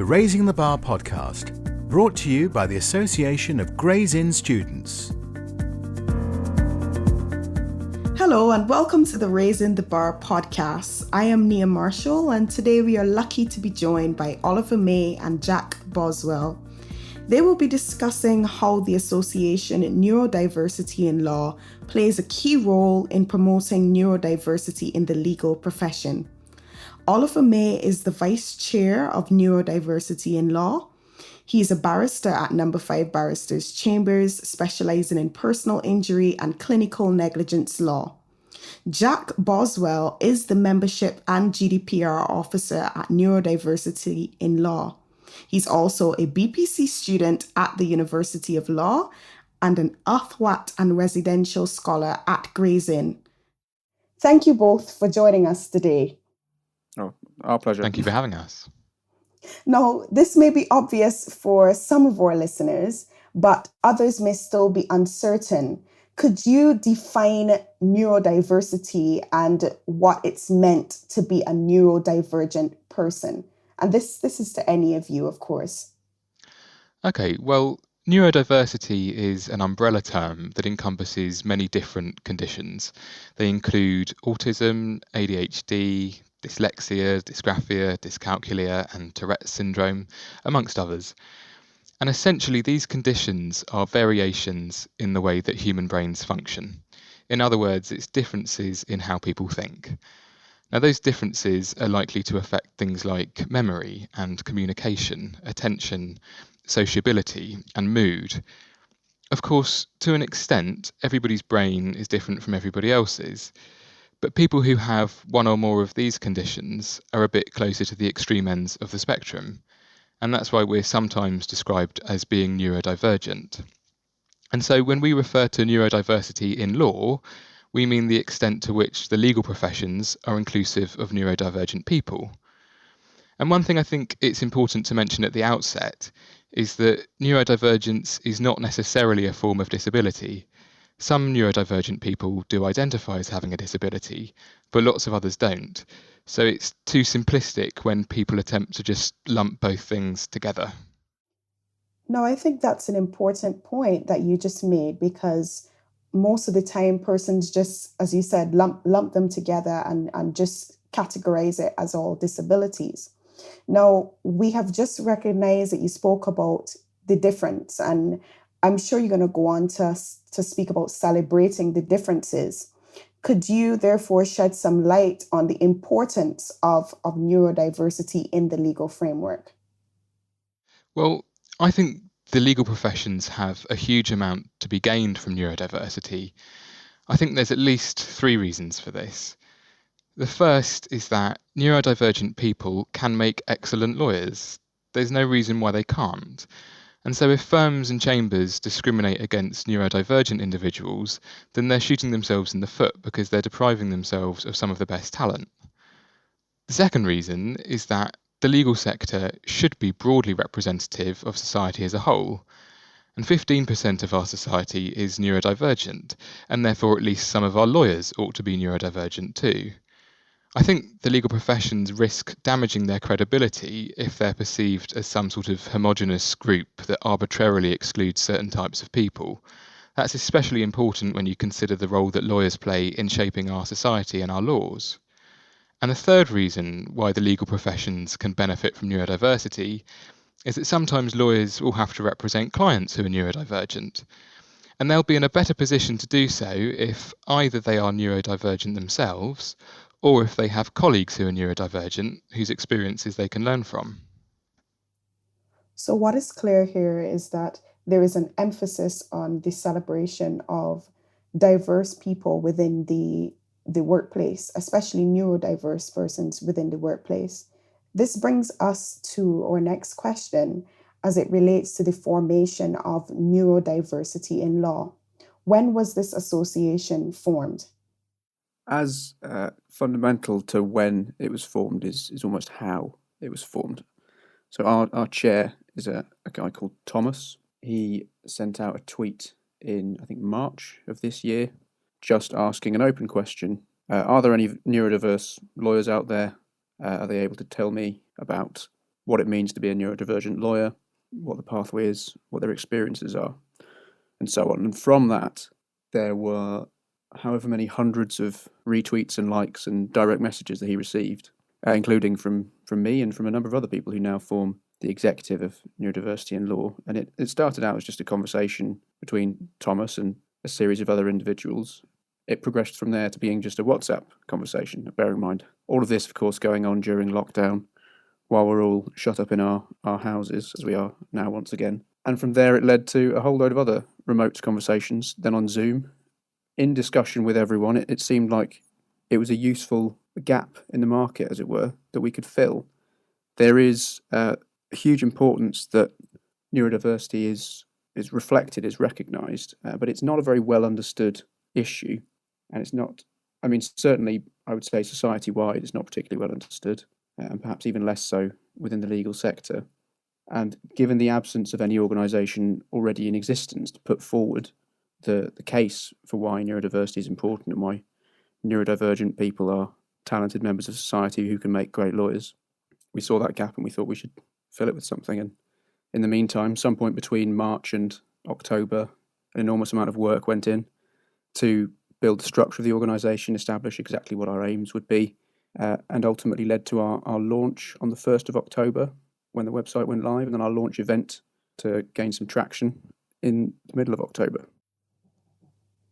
the Raising the Bar podcast, brought to you by the Association of Gray's Inn Students. Hello and welcome to the Raising the Bar podcast. I am Nia Marshall and today we are lucky to be joined by Oliver May and Jack Boswell. They will be discussing how the association Neurodiversity in Law plays a key role in promoting neurodiversity in the legal profession. Oliver May is the Vice Chair of Neurodiversity in Law. He is a barrister at No. 5 Barristers Chambers, specializing in personal injury and clinical negligence law. Jack Boswell is the Membership and GDPR Officer at Neurodiversity in Law. He's also a BPC student at the University of Law and an Athwat and residential scholar at Gray's Inn. Thank you both for joining us today. Oh, our pleasure. Thank you for having us. Now, this may be obvious for some of our listeners, but others may still be uncertain. Could you define neurodiversity and what it's meant to be a neurodivergent person? And this is to any of you, of course. Okay, well, neurodiversity is an umbrella term that encompasses many different conditions. They include autism, ADHD, dyslexia, dysgraphia, dyscalculia, and Tourette's syndrome, amongst others. And essentially, these conditions are variations in the way that human brains function. In other words, it's differences in how people think. Now, those differences are likely to affect things like memory and communication, attention, sociability, and mood. Of course, to an extent, everybody's brain is different from everybody else's. But people who have one or more of these conditions are a bit closer to the extreme ends of the spectrum, and that's why we're sometimes described as being neurodivergent. And so when we refer to neurodiversity in law, we mean the extent to which the legal professions are inclusive of neurodivergent people. And one thing I think it's important to mention at the outset is that neurodivergence is not necessarily a form of disability. Some neurodivergent people do identify as having a disability, but lots of others don't. So it's too simplistic when people attempt to just lump both things together. No, I think that's an important point that you just made, because most of the time persons just, as you said, lump them together and just categorize it as all disabilities. Now, we have just recognized that you spoke about the difference, and I'm sure you're going to go on to speak about celebrating the differences. Could you therefore shed some light on the importance of neurodiversity in the legal framework? Well, I think the legal professions have a huge amount to be gained from neurodiversity. I think there's at least three reasons for this. The first is that neurodivergent people can make excellent lawyers. There's no reason why they can't. And so if firms and chambers discriminate against neurodivergent individuals, then they're shooting themselves in the foot because they're depriving themselves of some of the best talent. The second reason is that the legal sector should be broadly representative of society as a whole. And 15% of our society is neurodivergent, and therefore at least some of our lawyers ought to be neurodivergent too. I think the legal professions risk damaging their credibility if they're perceived as some sort of homogenous group that arbitrarily excludes certain types of people. That's especially important when you consider the role that lawyers play in shaping our society and our laws. And the third reason why the legal professions can benefit from neurodiversity is that sometimes lawyers will have to represent clients who are neurodivergent. And they'll be in a better position to do so if either they are neurodivergent themselves, or if they have colleagues who are neurodivergent whose experiences they can learn from. So what is clear here is that there is an emphasis on the celebration of diverse people within the workplace, especially neurodiverse persons within the workplace. This brings us to our next question as it relates to the formation of neurodiversity in law. When was this association formed? As fundamental to when it was formed is almost how it was formed. So our chair is a guy called Thomas. He sent out a tweet in, I think, March of this year, just asking an open question. Are there any neurodiverse lawyers out there? Are they able to tell me about what it means to be a neurodivergent lawyer, what the pathway is, what their experiences are, and so on. And from that, there were however many hundreds of retweets and likes and direct messages that he received, including from me and from a number of other people who now form the executive of Neurodiversity in Law. And it started out as just a conversation between Thomas and a series of other individuals. It progressed from there to being just a WhatsApp conversation, bear in mind. All of this, of course, going on during lockdown, while we're all shut up in our houses, as we are now once again. And from there, it led to a whole load of other remote conversations, then on Zoom. In discussion with everyone, it seemed like it was a useful gap in the market, as it were, that we could fill. There is a huge importance that neurodiversity is reflected, is recognised, but it's not a very well understood issue. And it's not, certainly I would say society-wide, it's not particularly well understood, and perhaps even less so within the legal sector. And given the absence of any organisation already in existence to put forward the case for why neurodiversity is important and why neurodivergent people are talented members of society who can make great lawyers, we saw that gap and we thought we should fill it with something. And in the meantime, some point between March and October, an enormous amount of work went in to build the structure of the organisation, establish exactly what our aims would be, and ultimately led to our launch on the 1st of October when the website went live, and then our launch event to gain some traction in the middle of October.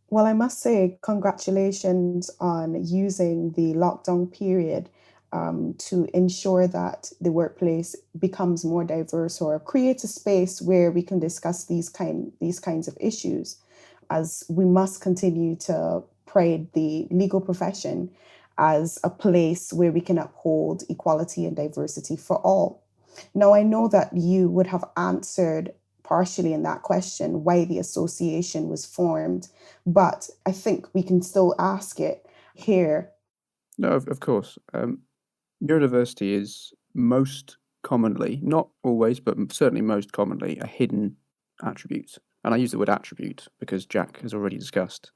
Well, I must say, congratulations on using the lockdown period to ensure that the workplace becomes more diverse or creates a space where we can discuss these kinds of issues, as we must continue to pride the legal profession as a place where we can uphold equality and diversity for all. Now, I know that you would have answered partially in that question why the association was formed, but I think we can still ask it here. No, of course. Neurodiversity is most commonly, not always, but certainly most commonly, a hidden attribute. And I use the word attribute because Jack has already discussed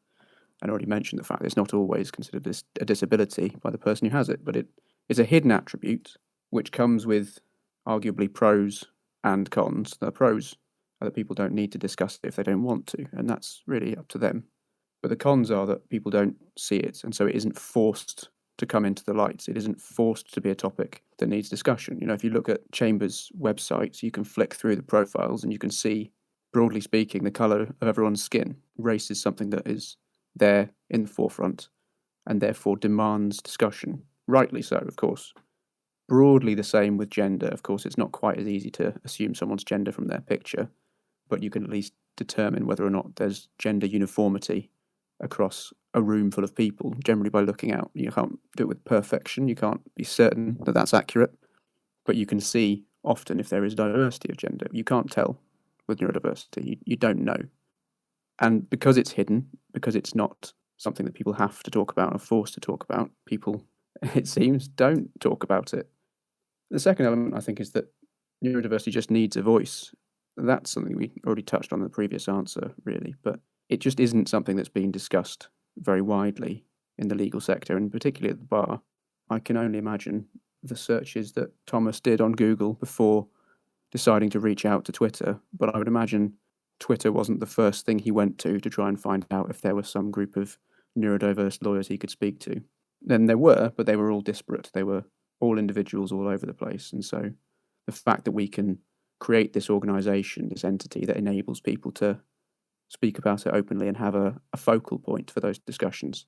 and already mentioned the fact that it's not always considered a disability by the person who has it, but it is a hidden attribute which comes with arguably pros and cons. The pros are that people don't need to discuss it if they don't want to, and that's really up to them. But the cons are that people don't see it, and so it isn't forced to come into the light. It isn't forced to be a topic that needs discussion. If you look at Chambers' website, you can flick through the profiles and you can see, broadly speaking, the colour of everyone's skin. Race is something that is there in the forefront and therefore demands discussion. Rightly so, of course. Broadly the same with gender. Of course, it's not quite as easy to assume someone's gender from their picture, but you can at least determine whether or not there's gender uniformity across a room full of people, generally by looking out. You can't do it with perfection. You can't be certain that that's accurate, but you can see often if there is diversity of gender. You can't tell with neurodiversity. You don't know. And because it's hidden, because it's not something that people have to talk about or forced to talk about, people, it seems, don't talk about it. The second element, I think, is that neurodiversity just needs a voice. That's something we already touched on in the previous answer, really, but it just isn't something that's being discussed very widely in the legal sector, and particularly at the bar. I can only imagine the searches that Thomas did on Google before deciding to reach out to Twitter, but I would imagine Twitter wasn't the first thing he went to try and find out if there was some group of neurodiverse lawyers he could speak to. Then there were, but they were all disparate. They were all individuals all over the place, and so the fact that we can create this organisation, this entity that enables people to speak about it openly and have a focal point for those discussions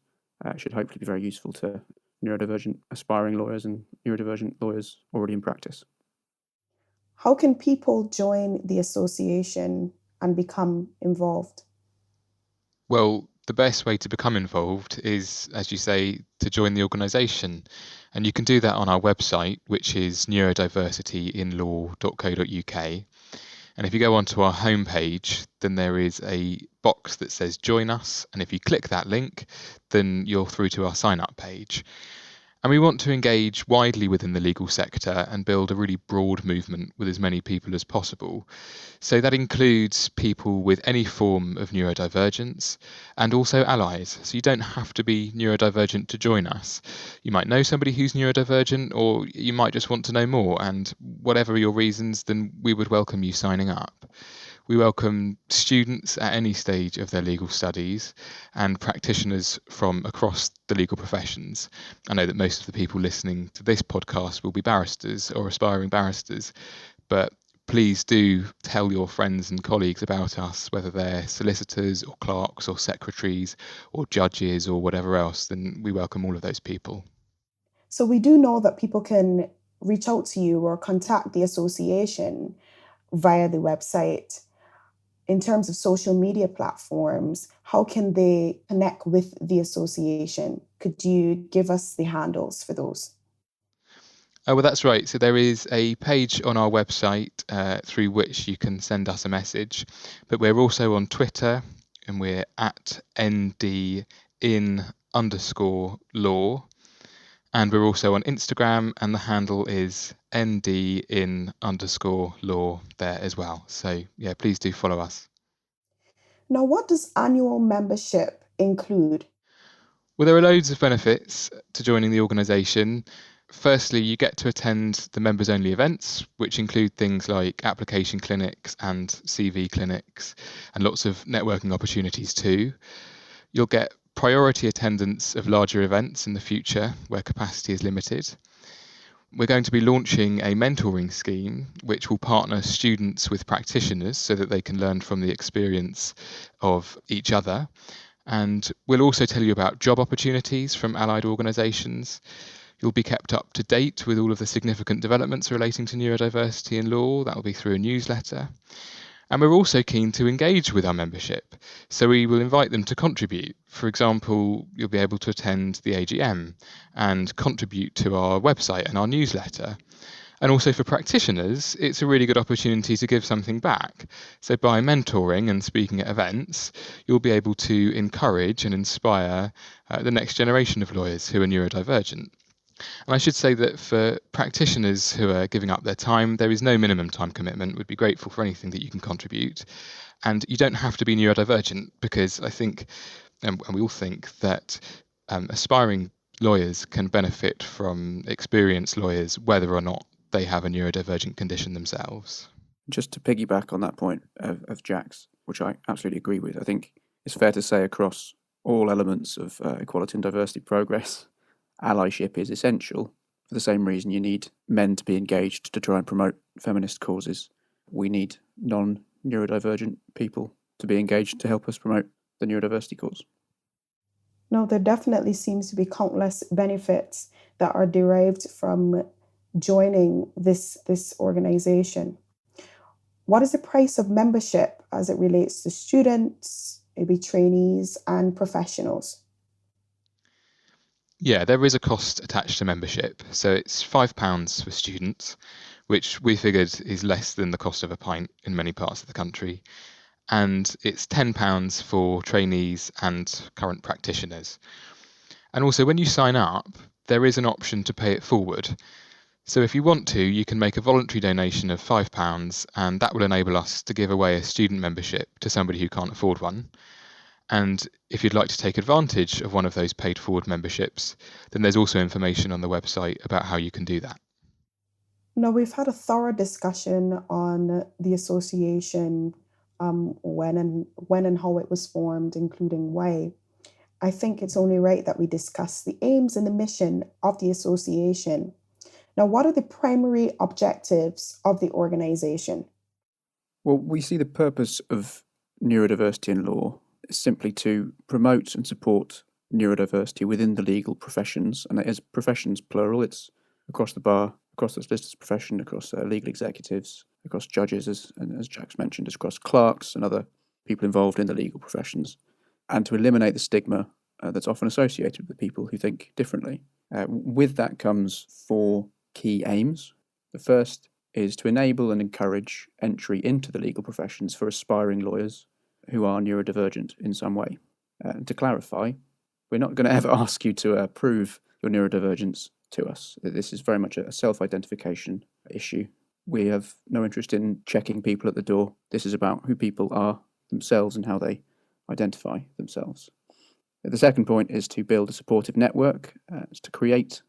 should hopefully be very useful to neurodivergent aspiring lawyers and neurodivergent lawyers already in practice. How can people join the association and become involved? Well, the best way to become involved is, as you say, to join the organisation. And you can do that on our website, which is neurodiversityinlaw.co.uk. And if you go onto our homepage, then there is a box that says Join Us. And if you click that link, then you're through to our sign up page. And we want to engage widely within the legal sector and build a really broad movement with as many people as possible. So that includes people with any form of neurodivergence and also allies. So you don't have to be neurodivergent to join us. You might know somebody who's neurodivergent, or you might just want to know more. And whatever your reasons, then we would welcome you signing up. We welcome students at any stage of their legal studies and practitioners from across the legal professions. I know that most of the people listening to this podcast will be barristers or aspiring barristers, but please do tell your friends and colleagues about us, whether they're solicitors or clerks or secretaries or judges or whatever else. Then we welcome all of those people. So we do know that people can reach out to you or contact the association via the website. In terms of social media platforms, how can they connect with the association? Could you give us the handles for those? Oh, well, that's right. So there is a page on our website through which you can send us a message, but we're also on Twitter, and we're at ndin_law, and we're also on Instagram, and the handle is ndin_law there as well. So yeah, please do follow us. Now, what does annual membership include? Well, there are loads of benefits to joining the organisation. Firstly, you get to attend the members-only events, which include things like application clinics and CV clinics, and lots of networking opportunities too. You'll get priority attendance of larger events in the future where capacity is limited. We're going to be launching a mentoring scheme which will partner students with practitioners so that they can learn from the experience of each other. And we'll also tell you about job opportunities from allied organisations. You'll be kept up to date with all of the significant developments relating to neurodiversity in law. That will be through a newsletter. And we're also keen to engage with our membership. So we will invite them to contribute. For example, you'll be able to attend the AGM and contribute to our website and our newsletter. And also for practitioners, it's a really good opportunity to give something back. So by mentoring and speaking at events, you'll be able to encourage and inspire the next generation of lawyers who are neurodivergent. And I should say that for practitioners who are giving up their time, there is no minimum time commitment. We'd be grateful for anything that you can contribute. And you don't have to be neurodivergent, because I think, and we all think, that aspiring lawyers can benefit from experienced lawyers, whether or not they have a neurodivergent condition themselves. Just to piggyback on that point of Jack's, which I absolutely agree with, I think it's fair to say across all elements of equality and diversity progress, allyship is essential. For the same reason you need men to be engaged to try and promote feminist causes, we need non-neurodivergent people to be engaged to help us promote the neurodiversity cause. No, there definitely seems to be countless benefits that are derived from joining this organization. What is the price of membership as it relates to students, maybe trainees and professionals? Yeah, there is a cost attached to membership. So it's £5 for students, which we figured is less than the cost of a pint in many parts of the country. And it's £10 for trainees and current practitioners. And also, when you sign up, there is an option to pay it forward. So if you want to, you can make a voluntary donation of £5, and that will enable us to give away a student membership to somebody who can't afford one. And if you'd like to take advantage of one of those paid forward memberships, then there's also information on the website about how you can do that. Now, we've had a thorough discussion on the association, when and how it was formed, including why. I think it's only right that we discuss the aims and the mission of the association. Now, what are the primary objectives of the organization? Well, we see the purpose of neurodiversity in law is simply to promote and support neurodiversity within the legal professions, and as professions plural, it's across the bar, across the solicitors profession, across legal executives, across judges, as Jack's mentioned, across clerks and other people involved in the legal professions, and to eliminate the stigma that's often associated with people who think differently. With that comes 4 key aims. The first is to enable and encourage entry into the legal professions for aspiring lawyers who are neurodivergent in some way. And to clarify, we're not going to ever ask you to prove your neurodivergence to us. This is very much a self-identification issue. We have no interest in checking people at the door. This is about who people are themselves and how they identify themselves. The second point is to build a supportive network, to create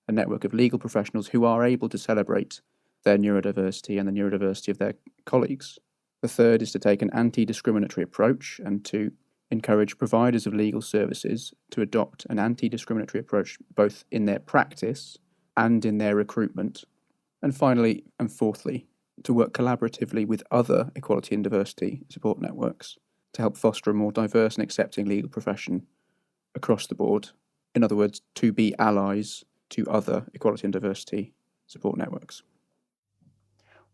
a network of legal professionals who are able to celebrate their neurodiversity and the neurodiversity of their colleagues. The third is to take an anti-discriminatory approach and to encourage providers of legal services to adopt an anti-discriminatory approach both in their practice and in their recruitment. And finally, and fourthly, to work collaboratively with other equality and diversity support networks to help foster a more diverse and accepting legal profession across the board. In other words, to be allies to other equality and diversity support networks.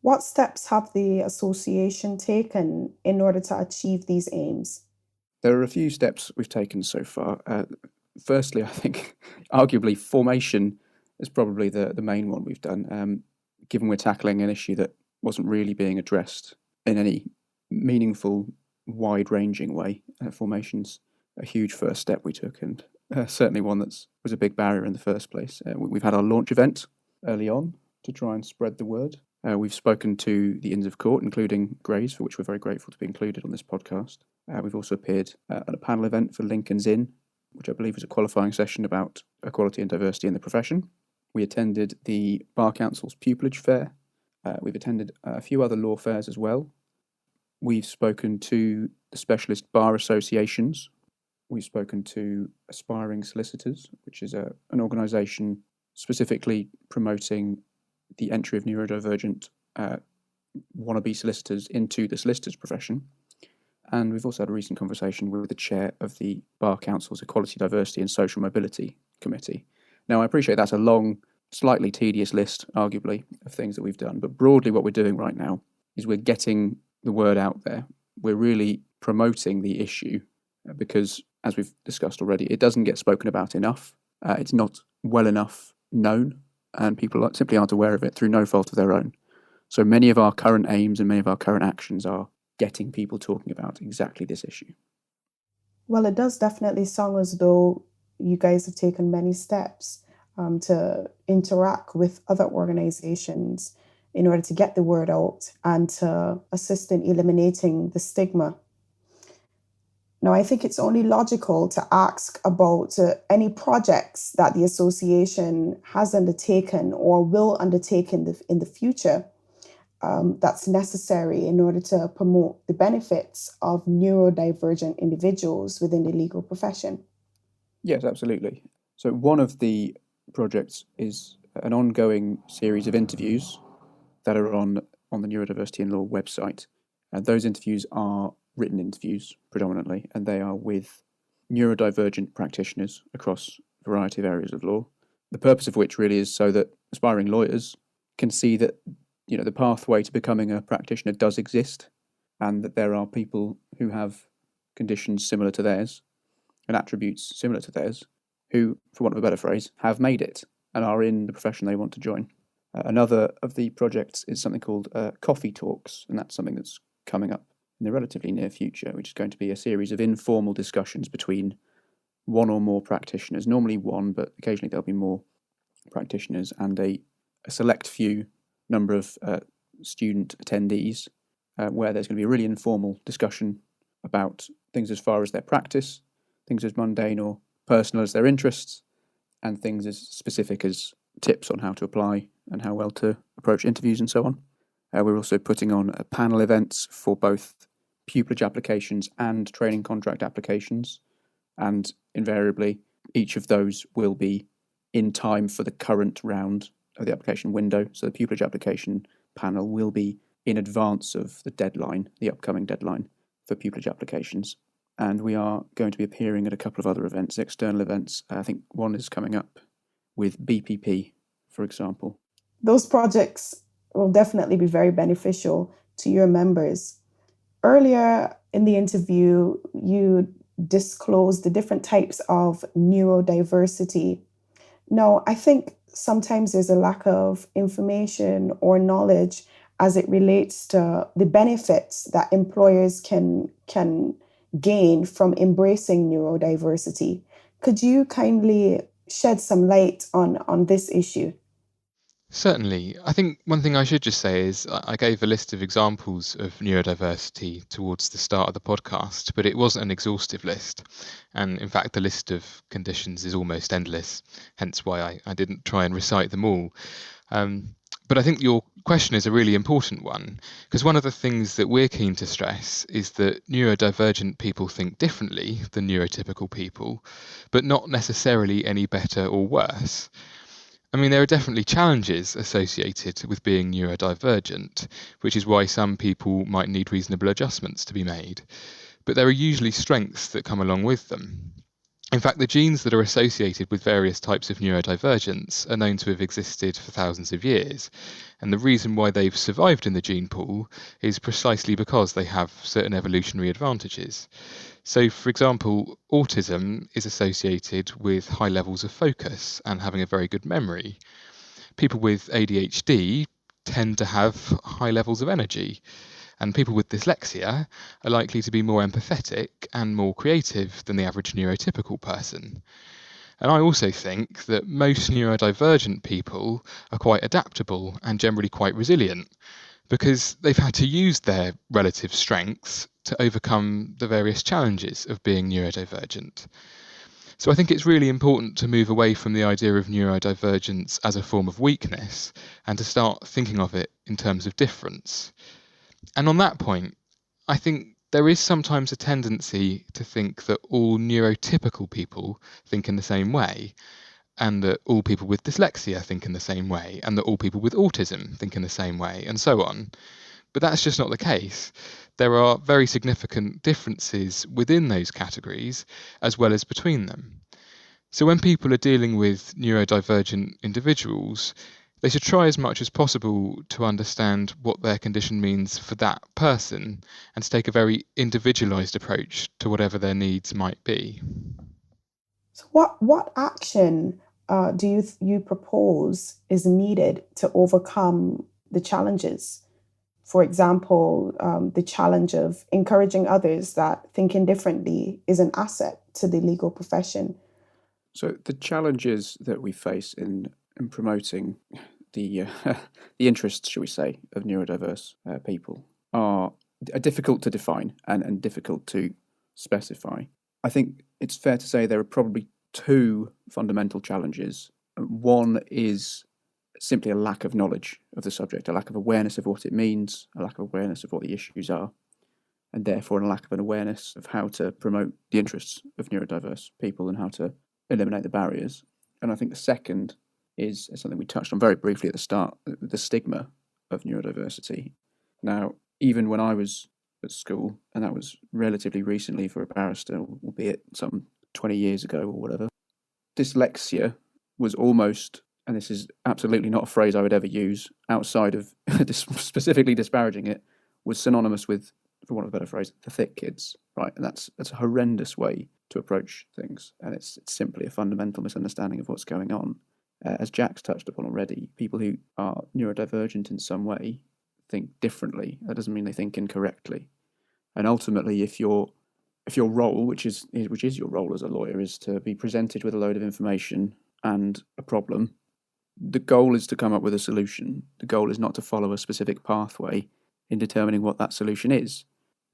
What steps have the association taken in order to achieve these aims? There are a few steps we've taken so far. Firstly, I think arguably formation is probably the main one we've done, given we're tackling an issue that wasn't really being addressed in any meaningful, wide-ranging way. Formation's a huge first step we took, and certainly one that was a big barrier in the first place. We've had our launch event early on to try and spread the word. We've spoken to the Inns of Court, including Grays, for which we're very grateful to be included on this podcast. We've also appeared at a panel event for Lincoln's Inn, which I believe was a qualifying session about equality and diversity in the profession. We attended the Bar Council's pupillage fair. We've attended a few other law fairs as well. We've spoken to the specialist bar associations. We've spoken to Aspiring Solicitors, which is an organisation specifically promoting the entry of neurodivergent wannabe solicitors into the solicitor's profession. And we've also had a recent conversation with the chair of the Bar Council's Equality, Diversity and Social Mobility Committee. Now, I appreciate that's a long, slightly tedious list, arguably, of things that we've done. But broadly, what we're doing right now is we're getting the word out there. We're really promoting the issue because, as we've discussed already, it doesn't get spoken about enough. It's not well enough known, and people simply aren't aware of it through no fault of their own. So many of our current aims and many of our current actions are getting people talking about exactly this issue. Well, it does definitely sound as though you guys have taken many steps to interact with other organizations in order to get the word out and to assist in eliminating the stigma. Now, I think it's only logical to ask about any projects that the association has undertaken or will undertake in the future that's necessary in order to promote the benefits of neurodivergent individuals within the legal profession. Yes, absolutely. So one of the projects is an ongoing series of interviews that are on the Neurodiversity in Law website. And those interviews are written interviews predominantly, and they are with neurodivergent practitioners across a variety of areas of law. The purpose of which really is so that aspiring lawyers can see that the pathway to becoming a practitioner does exist, and that there are people who have conditions similar to theirs and attributes similar to theirs who, for want of a better phrase, have made it and are in the profession they want to join. Another of the projects is something called Coffee Talks, and that's something that's coming up in the relatively near future, which is going to be a series of informal discussions between one or more practitioners, normally one, but occasionally there'll be more practitioners, and a select few number of student attendees, where there's going to be a really informal discussion about things as far as their practice, things as mundane or personal as their interests, and things as specific as tips on how to apply and how well to approach interviews and so on. We're also putting on panel events for both pupillage applications and training contract applications, and invariably each of those will be in time for the current round of the application window. So the pupillage application panel will be in advance of the deadline, the upcoming deadline for pupillage applications. And we are going to be appearing at a couple of other events, external events. I think one is coming up with BPP, for example. Those projects will definitely be very beneficial to your members. Earlier in the interview, you disclosed the different types of neurodiversity. Now, I think sometimes there's a lack of information or knowledge as it relates to the benefits that employers can gain from embracing neurodiversity. Could you kindly shed some light on this issue? Certainly. I think one thing I should just say is I gave a list of examples of neurodiversity towards the start of the podcast, but it wasn't an exhaustive list. And in fact, the list of conditions is almost endless, hence why I didn't try and recite them all. But I think your question is a really important one, because one of the things that we're keen to stress is that neurodivergent people think differently than neurotypical people, but not necessarily any better or worse. I mean, there are definitely challenges associated with being neurodivergent, which is why some people might need reasonable adjustments to be made. But there are usually strengths that come along with them. In fact, the genes that are associated with various types of neurodivergence are known to have existed for thousands of years. And the reason why they've survived in the gene pool is precisely because they have certain evolutionary advantages. So, for example, autism is associated with high levels of focus and having a very good memory. People with ADHD tend to have high levels of energy. And people with dyslexia are likely to be more empathetic and more creative than the average neurotypical person. And I also think that most neurodivergent people are quite adaptable and generally quite resilient because they've had to use their relative strengths to overcome the various challenges of being neurodivergent. So I think it's really important to move away from the idea of neurodivergence as a form of weakness and to start thinking of it in terms of difference. And on that point, I think there is sometimes a tendency to think that all neurotypical people think in the same way, and that all people with dyslexia think in the same way, and that all people with autism think in the same way, and so on. But that's just not the case. There are very significant differences within those categories, as well as between them. So when people are dealing with neurodivergent individuals, they should try as much as possible to understand what their condition means for that person and to take a very individualised approach to whatever their needs might be. So what action do you propose is needed to overcome the challenges? For example, the challenge of encouraging others that thinking differently is an asset to the legal profession. So the challenges that we face in promoting the interests, shall we say, of neurodiverse people are difficult to define and difficult to specify. I think it's fair to say there are probably two fundamental challenges. One is simply a lack of knowledge of the subject, a lack of awareness of what it means, a lack of awareness of what the issues are, and therefore a lack of an awareness of how to promote the interests of neurodiverse people and how to eliminate the barriers. And I think the second is something we touched on very briefly at the start, the stigma of neurodiversity. Now, even when I was at school, and that was relatively recently for a barrister, albeit some 20 years ago or whatever, dyslexia was almost, and this is absolutely not a phrase I would ever use outside of specifically disparaging it, was synonymous with, for want of a better phrase, the thick kids, right? And that's a horrendous way to approach things, and it's simply a fundamental misunderstanding of what's going on. As Jack's touched upon already, people who are neurodivergent in some way think differently. That doesn't mean they think incorrectly. And ultimately, if your role, which is your role as a lawyer, is to be presented with a load of information and a problem, the goal is to come up with a solution. The goal is not to follow a specific pathway in determining what that solution is.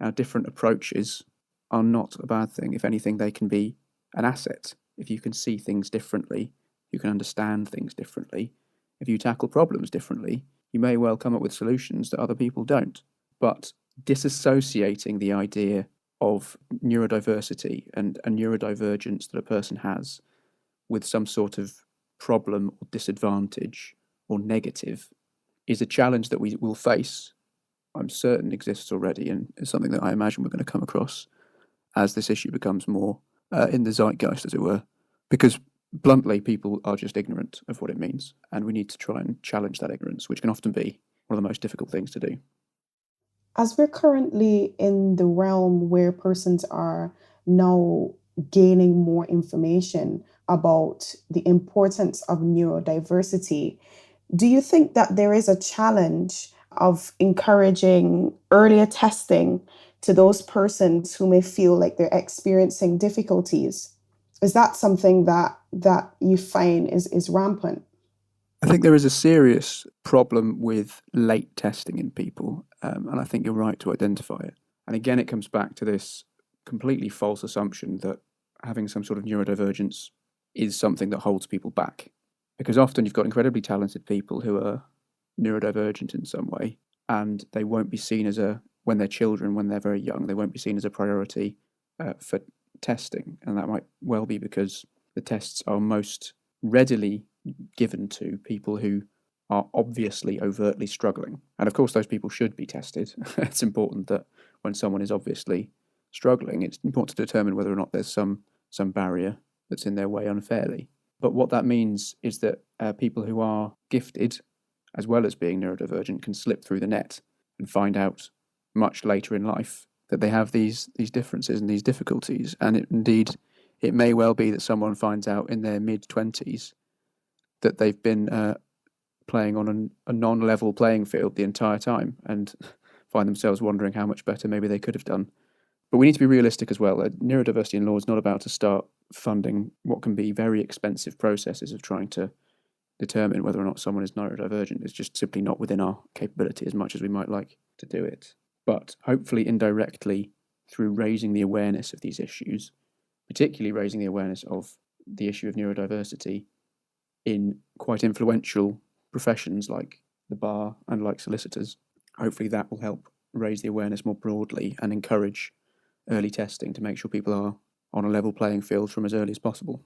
Now, different approaches are not a bad thing. If anything, they can be an asset. If you can see things differently, you can understand things differently. If you tackle problems differently, you may well come up with solutions that other people don't. But disassociating the idea of neurodiversity and a neurodivergence that a person has with some sort of problem or disadvantage or negative is a challenge that we will face, I'm certain exists already, and is something that I imagine we're going to come across as this issue becomes more in the zeitgeist, as it were. Because bluntly, people are just ignorant of what it means, and we need to try and challenge that ignorance, which can often be one of the most difficult things to do. As we're currently in the realm where persons are now gaining more information about the importance of neurodiversity, do you think that there is a challenge of encouraging earlier testing to those persons who may feel like they're experiencing difficulties? Is that something that you find is rampant? I think there is a serious problem with late testing in people, and I think you're right to identify it. And again, it comes back to this completely false assumption that having some sort of neurodivergence is something that holds people back. Because often you've got incredibly talented people who are neurodivergent in some way, and they won't be seen as when they're children, when they're very young, they won't be seen as a priority for testing. And that might well be because the tests are most readily given to people who are obviously overtly struggling. And of course, those people should be tested. It's important that when someone is obviously struggling, it's important to determine whether or not there's some barrier that's in their way unfairly. But what that means is that people who are gifted, as well as being neurodivergent, can slip through the net and find out much later in life that they have these differences and these difficulties. And it may well be that someone finds out in their mid-20s that they've been playing on a non-level playing field the entire time and find themselves wondering how much better maybe they could have done. But we need to be realistic as well. Neurodiversity in law is not about to start funding what can be very expensive processes of trying to determine whether or not someone is neurodivergent. It's just simply not within our capability as much as we might like to do it. But hopefully indirectly, through raising the awareness of these issues, particularly raising the awareness of the issue of neurodiversity in quite influential professions like the bar and like solicitors, hopefully that will help raise the awareness more broadly and encourage early testing to make sure people are on a level playing field from as early as possible.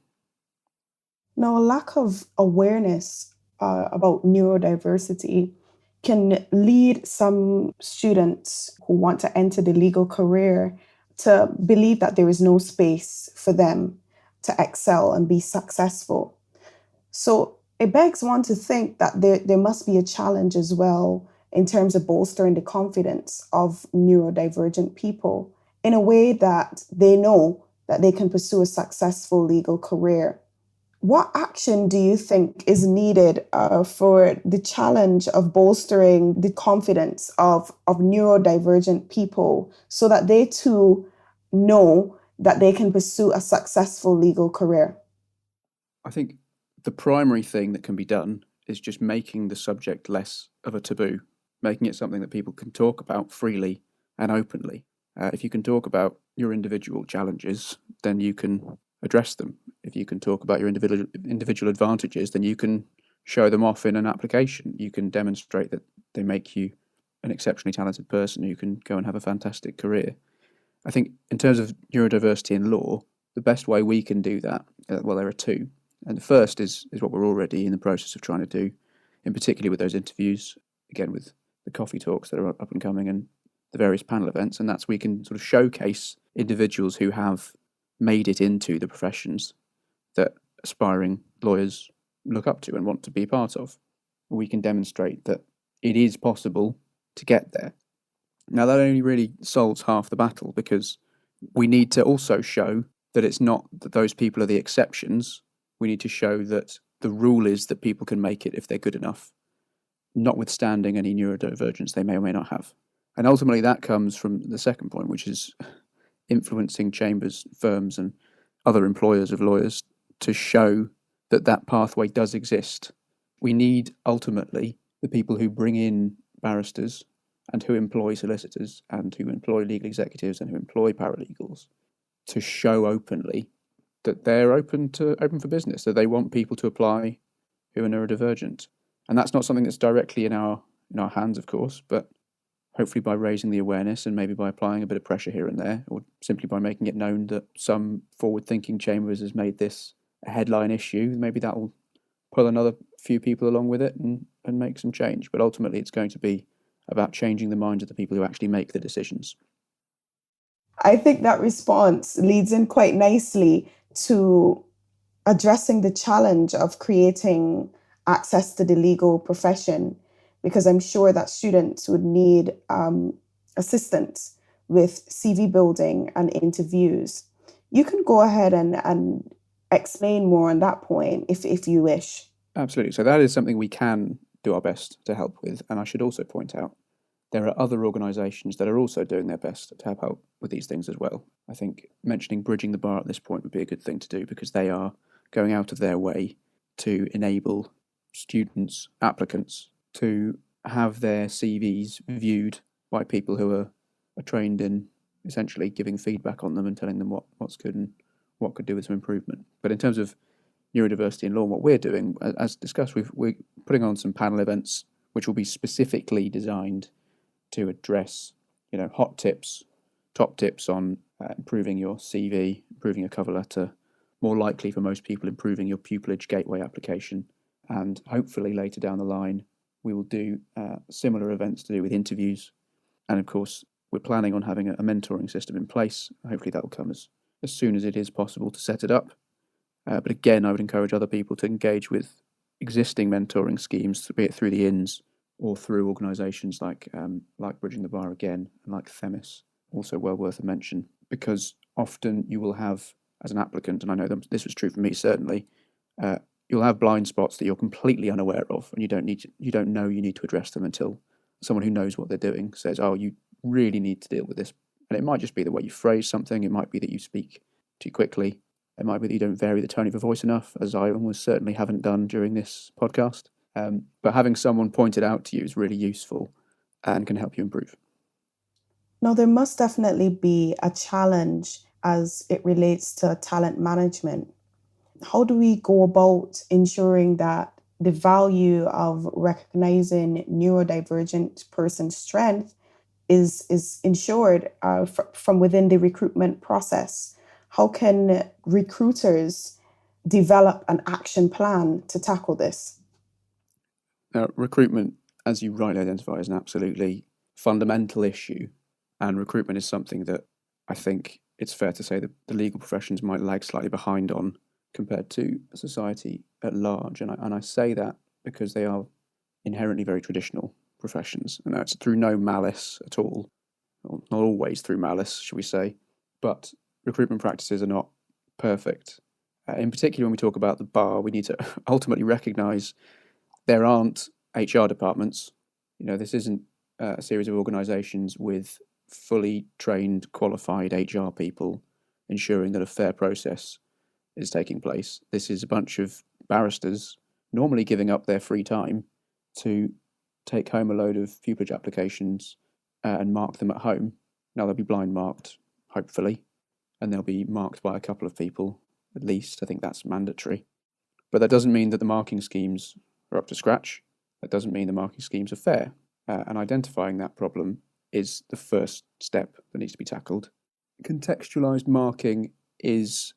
Now, a lack of awareness about neurodiversity can lead some students who want to enter the legal career to believe that there is no space for them to excel and be successful. So it begs one to think that there must be a challenge as well in terms of bolstering the confidence of neurodivergent people in a way that they know that they can pursue a successful legal career. What action do you think is needed for the challenge of bolstering the confidence of neurodivergent people so that they too know that they can pursue a successful legal career? I think the primary thing that can be done is just making the subject less of a taboo, making it something that people can talk about freely and openly. If you can talk about your individual challenges, then you can address them. If you can talk about your individual advantages, then you can show them off in an application. You can demonstrate that they make you an exceptionally talented person who can go and have a fantastic career. I think in terms of neurodiversity in law, the best way we can do that, well, there are two. And the first is what we're already in the process of trying to do, in particular with those interviews, again with the coffee talks that are up and coming and the various panel events, and that's we can sort of showcase individuals who have made it into the professions that aspiring lawyers look up to and want to be part of. We can demonstrate that it is possible to get there. Now, that only really solves half the battle, because we need to also show that it's not that those people are the exceptions. We need to show that the rule is that people can make it if they're good enough, notwithstanding any neurodivergence they may or may not have. And ultimately that comes from the second point, which is influencing chambers, firms and other employers of lawyers to show that that pathway does exist. We need ultimately the people who bring in barristers and who employ solicitors and who employ legal executives and who employ paralegals to show openly that they're open for business, that they want people to apply who are neurodivergent. And that's not something that's directly in our hands, of course, but hopefully by raising the awareness and maybe by applying a bit of pressure here and there, or simply by making it known that some forward-thinking chambers has made this a headline issue, maybe that will pull another few people along with it and make some change. But ultimately it's going to be about changing the minds of the people who actually make the decisions. I think that response leads in quite nicely to addressing the challenge of creating access to the legal profession, because I'm sure that students would need assistance with CV building and interviews. You can go ahead and explain more on that point if you wish. Absolutely. So that is something we can do our best to help with. And I should also point out there are other organisations that are also doing their best to help out with these things as well. I think mentioning Bridging the Bar at this point would be a good thing to do, because they are going out of their way to enable students, applicants, to have their CVs viewed by people who are trained in essentially giving feedback on them and telling them what's good and what could do with some improvement. But in terms of neurodiversity in law, what we're doing, as discussed, we're putting on some panel events which will be specifically designed to address, hot tips, top tips on improving your CV, improving your cover letter, more likely for most people, improving your pupillage gateway application. And hopefully later down the line, we will do similar events to do with interviews. And of course, we're planning on having a mentoring system in place. Hopefully that will come as soon as it is possible to set it up. But again, I would encourage other people to engage with existing mentoring schemes, be it through the INS or through organisations like Bridging the Bar again, and like Themis, also well worth a mention, because often you will have, as an applicant, and I know this was true for me certainly, you'll have blind spots that you're completely unaware of, and you don't know you need to address them until someone who knows what they're doing says, "Oh, you really need to deal with this." And it might just be the way you phrase something. It might be that you speak too quickly. It might be that you don't vary the tone of your voice enough, as I almost certainly haven't done during this podcast. But having someone point it out to you is really useful and can help you improve. Now, there must definitely be a challenge as it relates to talent management. How do we go about ensuring that the value of recognizing neurodivergent person's strength is ensured from within the recruitment process? How can recruiters develop an action plan to tackle this? Recruitment, as you rightly identify, is an absolutely fundamental issue, and recruitment is something that I think it's fair to say that the legal professions might lag slightly behind on compared to society at large. And I say that because they are inherently very traditional professions, and that's through no malice at all, or not always through malice, shall we say, but recruitment practices are not perfect. In particular, when we talk about the bar, we need to ultimately recognise there aren't HR departments. This isn't a series of organisations with fully trained, qualified HR people ensuring that a fair process is taking place. This is a bunch of barristers normally giving up their free time to take home a load of pupillage applications and mark them at home. Now, they'll be blind marked, hopefully, and they'll be marked by a couple of people at least. I think that's mandatory. But that doesn't mean that the marking schemes are up to scratch. That doesn't mean the marking schemes are fair. And identifying that problem is the first step that needs to be tackled. Contextualised marking is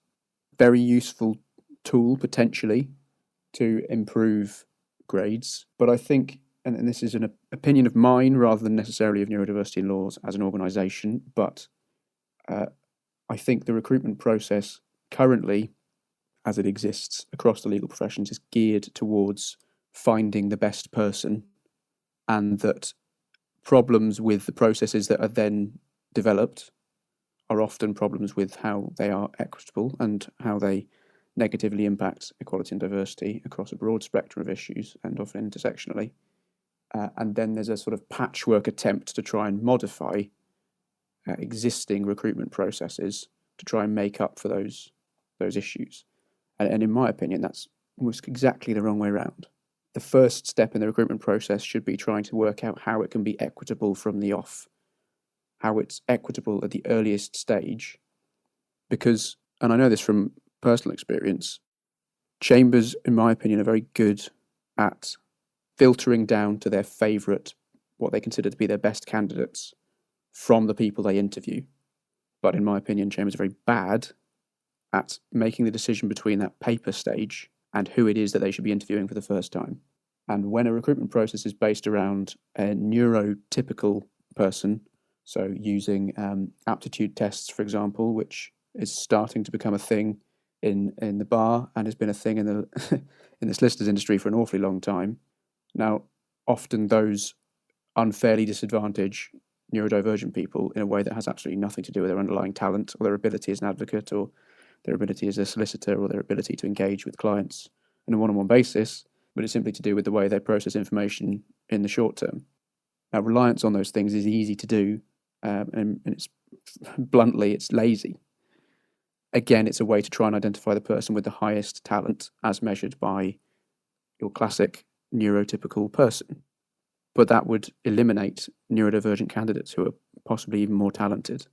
a very useful tool, potentially, to improve grades. But I think, and this is an opinion of mine rather than necessarily of Neurodiversity Laws as an organisation, but I think the recruitment process currently, as it exists across the legal professions, is geared towards finding the best person, and that problems with the processes that are then developed are often problems with how they are equitable and how they negatively impact equality and diversity across a broad spectrum of issues and often intersectionally. And then there's a sort of patchwork attempt to try and modify existing recruitment processes to try and make up for those issues. And in my opinion, that's almost exactly the wrong way around. The first step in the recruitment process should be trying to work out how it can be equitable from the off, how it's equitable at the earliest stage. Because, and I know this from personal experience, chambers, in my opinion, are very good at filtering down to their favourite, what they consider to be their best candidates from the people they interview. But in my opinion, chambers are very bad at making the decision between that paper stage and who it is that they should be interviewing for the first time. And when a recruitment process is based around a neurotypical person, so using aptitude tests, for example, which is starting to become a thing in the bar and has been a thing in the in the solicitors industry for an awfully long time. Now, often those unfairly disadvantage neurodivergent people in a way that has absolutely nothing to do with their underlying talent or their ability as an advocate or their ability as a solicitor or their ability to engage with clients on a one-on-one basis, but it's simply to do with the way they process information in the short term. Now, reliance on those things is easy to do, and it's bluntly, it's lazy. Again, it's a way to try and identify the person with the highest talent as measured by your classic neurotypical person. But that would eliminate neurodivergent candidates who are possibly even more talented.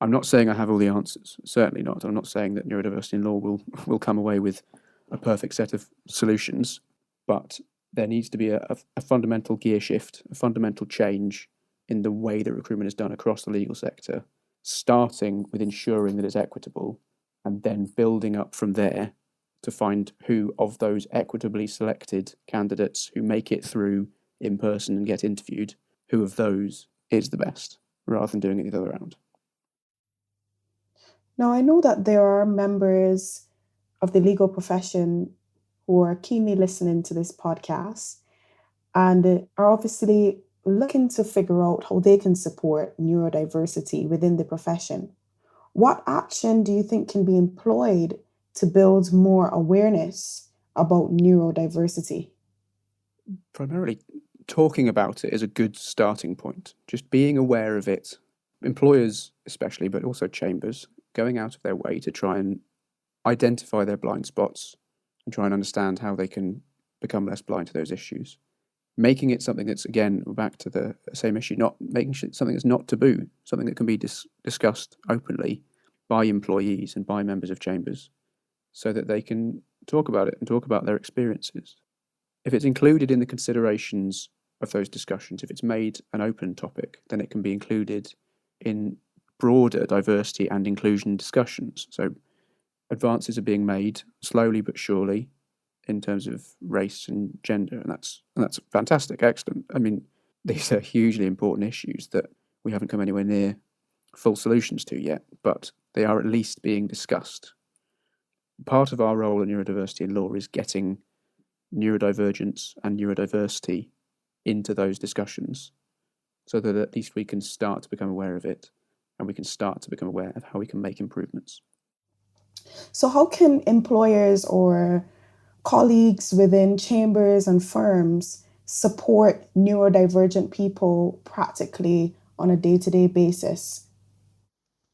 I'm not saying I have all the answers, certainly not. I'm not saying that neurodiversity in law will come away with a perfect set of solutions, but there needs to be a fundamental gear shift, a fundamental change in the way that recruitment is done across the legal sector, starting with ensuring that it's equitable and then building up from there to find who of those equitably selected candidates who make it through in person and get interviewed, who of those is the best, rather than doing it the other way around. Now, I know that there are members of the legal profession who are keenly listening to this podcast and are obviously looking to figure out how they can support neurodiversity within the profession. What action do you think can be employed to build more awareness about neurodiversity? Primarily, talking about it is a good starting point. Just being aware of it. Employers especially, but also chambers, going out of their way to try and identify their blind spots and try and understand how they can become less blind to those issues. Making it something that's, again, back to the same issue, not making something that's not taboo, something that can be discussed openly by employees and by members of chambers so that they can talk about it and talk about their experiences. If it's included in the considerations of those discussions, if it's made an open topic, then it can be included in broader diversity and inclusion discussions. So advances are being made slowly but surely in terms of race and gender, and that's fantastic, excellent. I mean, these are hugely important issues that we haven't come anywhere near full solutions to yet, but they are at least being discussed. Part of our role in neurodiversity in law is getting neurodivergence and neurodiversity into those discussions so that at least we can start to become aware of it and we can start to become aware of how we can make improvements. So how can employers or colleagues within chambers and firms support neurodivergent people practically on a day-to-day basis?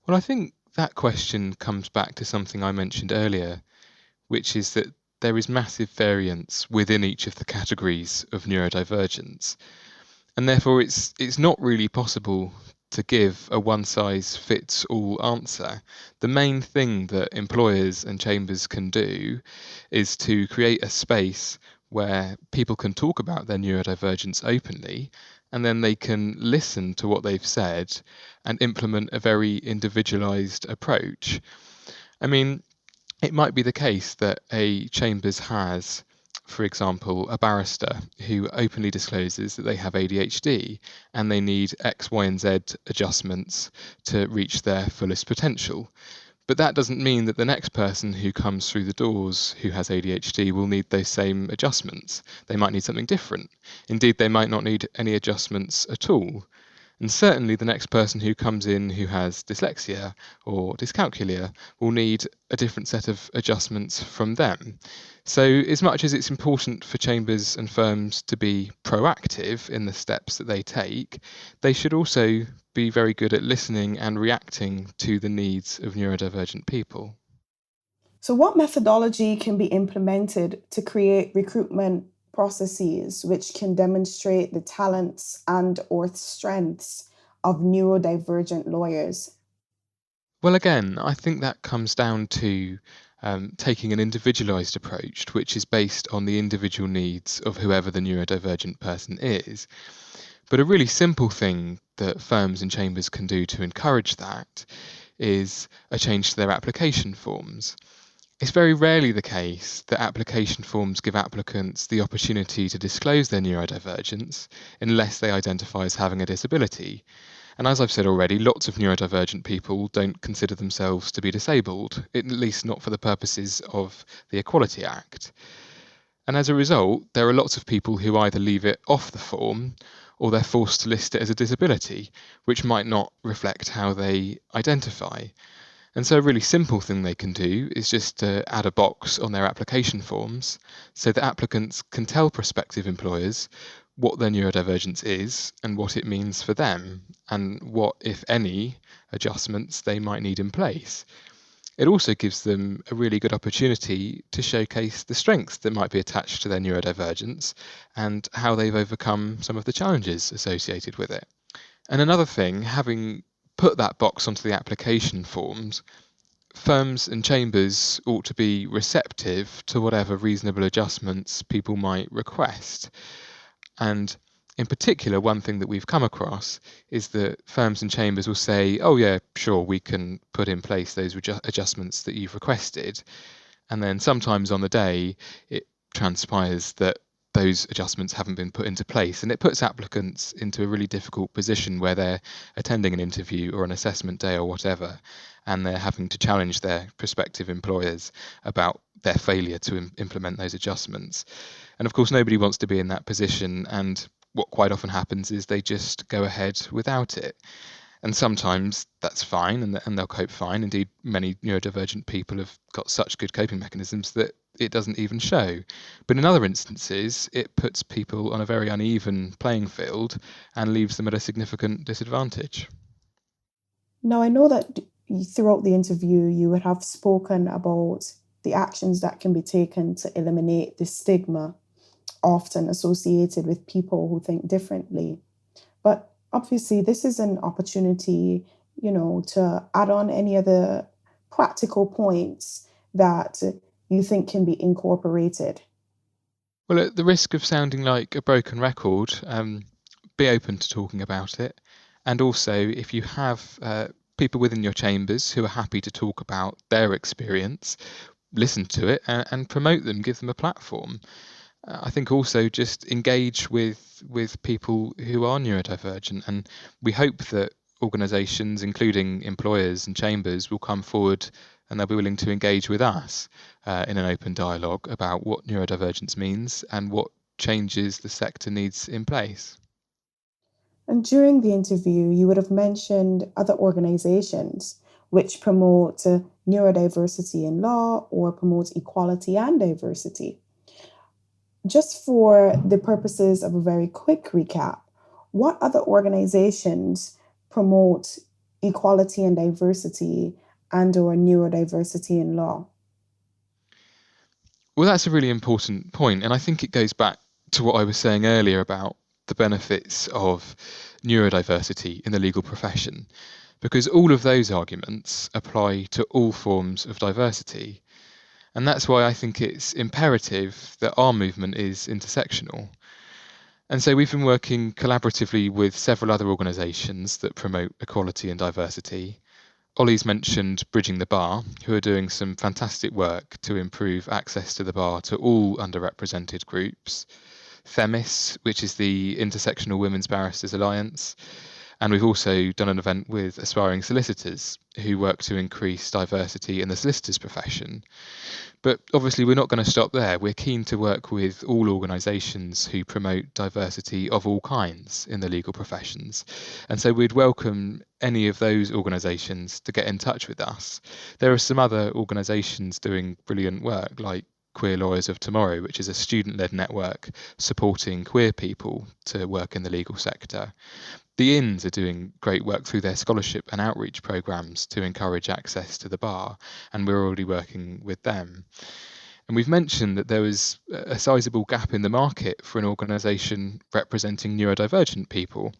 Well, I think that question comes back to something I mentioned earlier, which is that there is massive variance within each of the categories of neurodivergence. And therefore, it's not really possible to give a one-size-fits-all answer. The main thing that employers and chambers can do is to create a space where people can talk about their neurodivergence openly, and then they can listen to what they've said and implement a very individualized approach. I mean, it might be the case that a chambers has, for example, a barrister who openly discloses that they have ADHD and they need X, Y, and Z adjustments to reach their fullest potential. But that doesn't mean that the next person who comes through the doors who has ADHD will need those same adjustments. They might need something different. Indeed, they might not need any adjustments at all. And certainly the next person who comes in who has dyslexia or dyscalculia will need a different set of adjustments from them. So as much as it's important for chambers and firms to be proactive in the steps that they take, they should also be very good at listening and reacting to the needs of neurodivergent people. So what methodology can be implemented to create recruitment processes which can demonstrate the talents and or strengths of neurodivergent lawyers? Well, again, I think that comes down to taking an individualized approach, which is based on the individual needs of whoever the neurodivergent person is. But a really simple thing that firms and chambers can do to encourage that is a change to their application forms. It's very rarely the case that application forms give applicants the opportunity to disclose their neurodivergence unless they identify as having a disability. And as I've said already, lots of neurodivergent people don't consider themselves to be disabled, at least not for the purposes of the Equality Act. And as a result, there are lots of people who either leave it off the form or they're forced to list it as a disability, which might not reflect how they identify. And so a really simple thing they can do is just to add a box on their application forms so that applicants can tell prospective employers what their neurodivergence is and what it means for them, and what, if any, adjustments they might need in place. It also gives them a really good opportunity to showcase the strengths that might be attached to their neurodivergence and how they've overcome some of the challenges associated with it. And another thing, having put that box onto the application forms, firms and chambers ought to be receptive to whatever reasonable adjustments people might request. And in particular, one thing that we've come across is that firms and chambers will say, oh yeah, sure, we can put in place those adjustments that you've requested. And then sometimes on the day, it transpires that those adjustments haven't been put into place. And it puts applicants into a really difficult position where they're attending an interview or an assessment day or whatever, and they're having to challenge their prospective employers about their failure to implement those adjustments. And of course, nobody wants to be in that position, and what quite often happens is they just go ahead without it. And sometimes that's fine, and they'll cope fine. Indeed, many neurodivergent people have got such good coping mechanisms that it doesn't even show. But in other instances, it puts people on a very uneven playing field and leaves them at a significant disadvantage. Now, I know that throughout the interview, you would have spoken about the actions that can be taken to eliminate the stigma often associated with people who think differently. But obviously, this is an opportunity, to add on any other practical points that you think can be incorporated. Well, at the risk of sounding like a broken record, be open to talking about it. And also, if you have people within your chambers who are happy to talk about their experience, listen to it and promote them, give them a platform. I think also just engage with people who are neurodivergent, and we hope that organisations, including employers and chambers, will come forward and they'll be willing to engage with us in an open dialogue about what neurodivergence means and what changes the sector needs in place. And during the interview, you would have mentioned other organizations which promote neurodiversity in law or promote equality and diversity. Just for the purposes of a very quick recap, what other organizations promote equality and diversity and/or neurodiversity in law? Well, that's a really important point, and I think it goes back to what I was saying earlier about the benefits of neurodiversity in the legal profession, because all of those arguments apply to all forms of diversity. And that's why I think it's imperative that our movement is intersectional. And so we've been working collaboratively with several other organisations that promote equality and diversity. Ollie's mentioned Bridging the Bar, who are doing some fantastic work to improve access to the bar to all underrepresented groups. Themis, which is the Intersectional Women's Barristers Alliance. And we've also done an event with aspiring solicitors who work to increase diversity in the solicitors profession. But obviously we're not going to stop there. We're keen to work with all organisations who promote diversity of all kinds in the legal professions. And so we'd welcome any of those organisations to get in touch with us. There are some other organisations doing brilliant work, like Queer Lawyers of Tomorrow, which is a student-led network supporting queer people to work in the legal sector. The Inns are doing great work through their scholarship and outreach programmes to encourage access to the bar, and we're already working with them. And we've mentioned that there was a sizable gap in the market for an organisation representing neurodivergent people.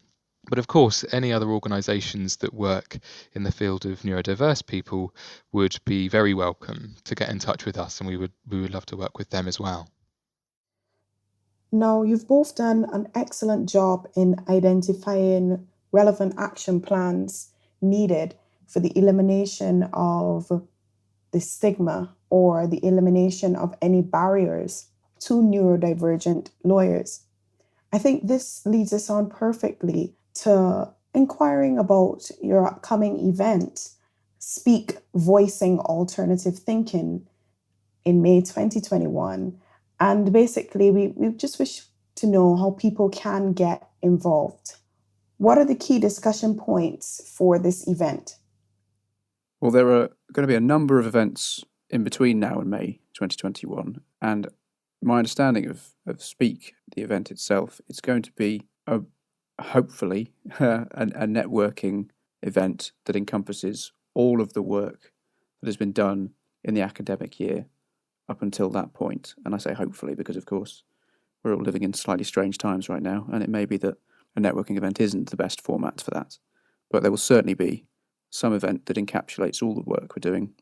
But of course, any other organisations that work in the field of neurodiverse people would be very welcome to get in touch with us, and we would love to work with them as well. Now, you've both done an excellent job in identifying relevant action plans needed for the elimination of the stigma or the elimination of any barriers to neurodivergent lawyers. I think this leads us on perfectly to inquiring about your upcoming event, Speak Voicing Alternative Thinking, in May 2021. And basically, we just wish to know how people can get involved. What are the key discussion points for this event? Well, there are going to be a number of events in between now and May 2021. And my understanding of Speak, the event itself, it's going to be hopefully a networking event that encompasses all of the work that has been done in the academic year up until that point. And I say hopefully because, of course, we're all living in slightly strange times right now, and it may be that a networking event isn't the best format for that. But there will certainly be some event that encapsulates all the work we're doing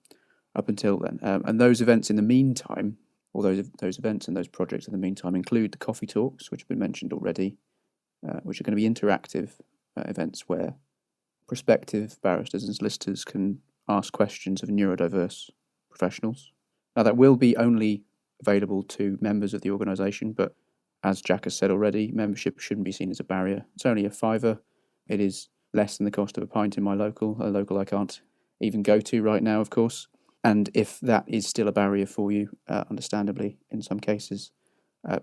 up until then. And those events in the meantime, or those events and those projects in the meantime, include the coffee talks, which have been mentioned already, which are going to be interactive events where prospective barristers and solicitors can ask questions of neurodiverse professionals. Now, that will be only available to members of the organisation, but as Jack has said already, membership shouldn't be seen as a barrier. It's only a £5. It is less than the cost of a pint in my local, a local I can't even go to right now, of course. And if that is still a barrier for you, understandably, in some cases,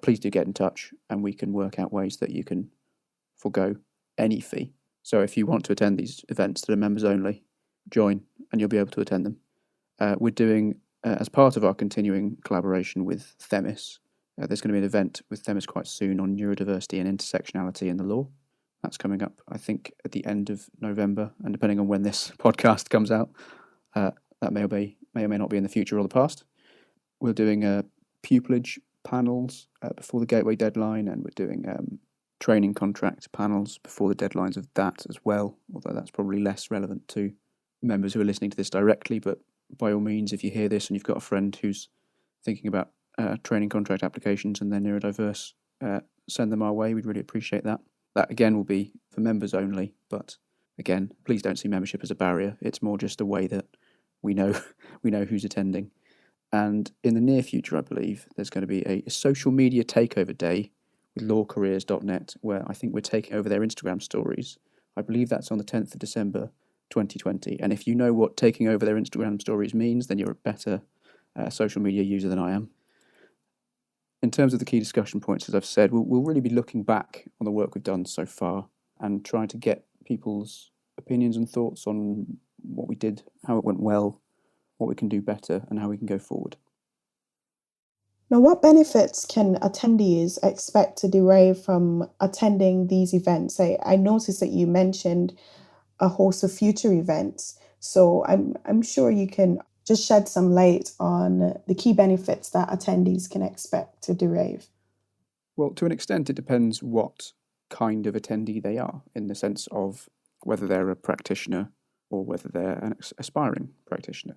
please do get in touch and we can work out ways that you can forego any fee. So if you want to attend these events that are members only, join and you'll be able to attend them. We're doing, as part of our continuing collaboration with Themis, there's going to be an event with Themis quite soon on neurodiversity and intersectionality in the law. That's coming up, I think, at the end of November, and depending on when this podcast comes out, that may or may not be in the future or the past. We're doing pupillage panels before the gateway deadline, and we're doing training contract panels before the deadlines of that as well, although that's probably less relevant to members who are listening to this directly. But by all means, if you hear this and you've got a friend who's thinking about training contract applications and they're neurodiverse, send them our way. We'd really appreciate that. That, again, will be for members only, but again, please don't see membership as a barrier. It's more just a way that we know who's attending. And in the near future, I believe, there's going to be a social media takeover day with lawcareers.net, where I think we're taking over their Instagram stories. I believe that's on the 10th of December 2020. And if you know what taking over their Instagram stories means, then you're a better social media user than I am. In terms of the key discussion points, as I've said, we'll really be looking back on the work we've done so far and trying to get people's opinions and thoughts on what we did, how it went well, what we can do better, and how we can go forward. Now, what benefits can attendees expect to derive from attending these events? I noticed that you mentioned a host of future events, so I'm sure you can just shed some light on the key benefits that attendees can expect to derive. Well, to an extent, it depends what kind of attendee they are, in the sense of whether they're a practitioner or whether they're an aspiring practitioner.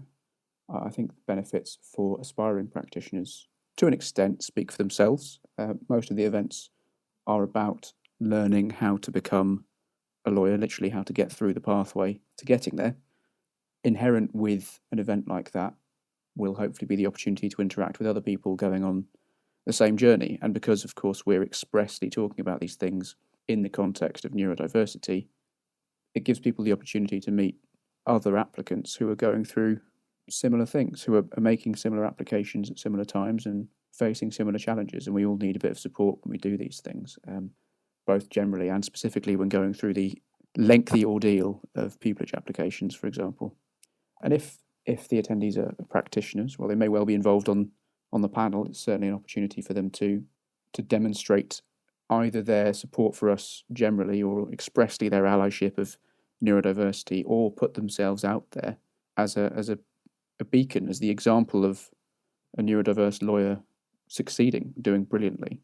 I think the benefits for aspiring practitioners, to an extent, speak for themselves. Most of the events are about learning how to become a lawyer, literally how to get through the pathway to getting there. Inherent with an event like that will hopefully be the opportunity to interact with other people going on the same journey. And because, of course, we're expressly talking about these things in the context of neurodiversity, it gives people the opportunity to meet other applicants who are going through similar things, who are making similar applications at similar times and facing similar challenges. And we all need a bit of support when we do these things, both generally and specifically when going through the lengthy ordeal of pupillage applications, for example. And if the attendees are practitioners, well, they may well be involved on the panel. It's certainly an opportunity for them to demonstrate either their support for us generally or expressly their allyship of neurodiversity, or put themselves out there as a beacon, as the example of a neurodiverse lawyer succeeding, doing brilliantly.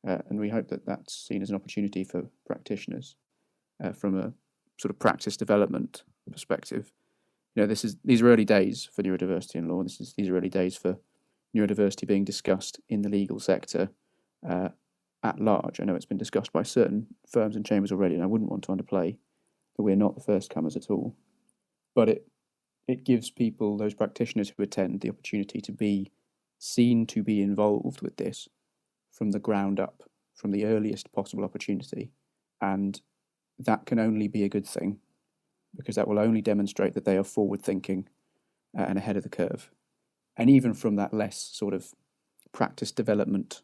And we hope that that's seen as an opportunity for practitioners from a sort of practice development perspective. These are early days for neurodiversity in law. These are early days for neurodiversity being discussed in the legal sector at large. I know it's been discussed by certain firms and chambers already, and I wouldn't want to underplay that we're not the first comers at all. But it gives people, those practitioners who attend, the opportunity to be seen to be involved with this from the ground up, from the earliest possible opportunity. And that can only be a good thing, because that will only demonstrate that they are forward-thinking and ahead of the curve. And even from that less sort of practice development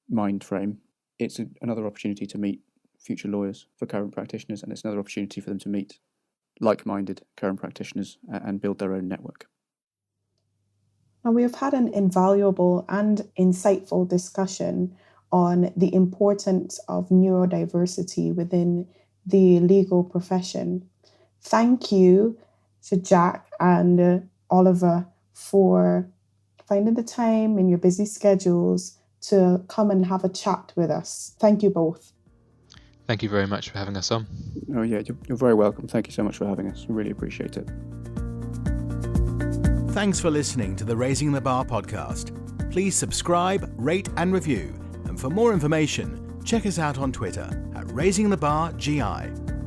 mind frame, it's another opportunity to meet future lawyers for current practitioners, and it's another opportunity for them to meet like-minded current practitioners and build their own network. And we have had an invaluable and insightful discussion on the importance of neurodiversity within the legal profession. Thank you to Jack and Oliver for finding the time in your busy schedules to come and have a chat with us. Thank you both. Thank you very much for having us on. Oh yeah, you're very welcome. Thank you so much for having us. I really appreciate it. Thanks for listening to the Raising the Bar podcast. Please subscribe, rate and review. And for more information, check us out on Twitter at RaisingTheBarGI.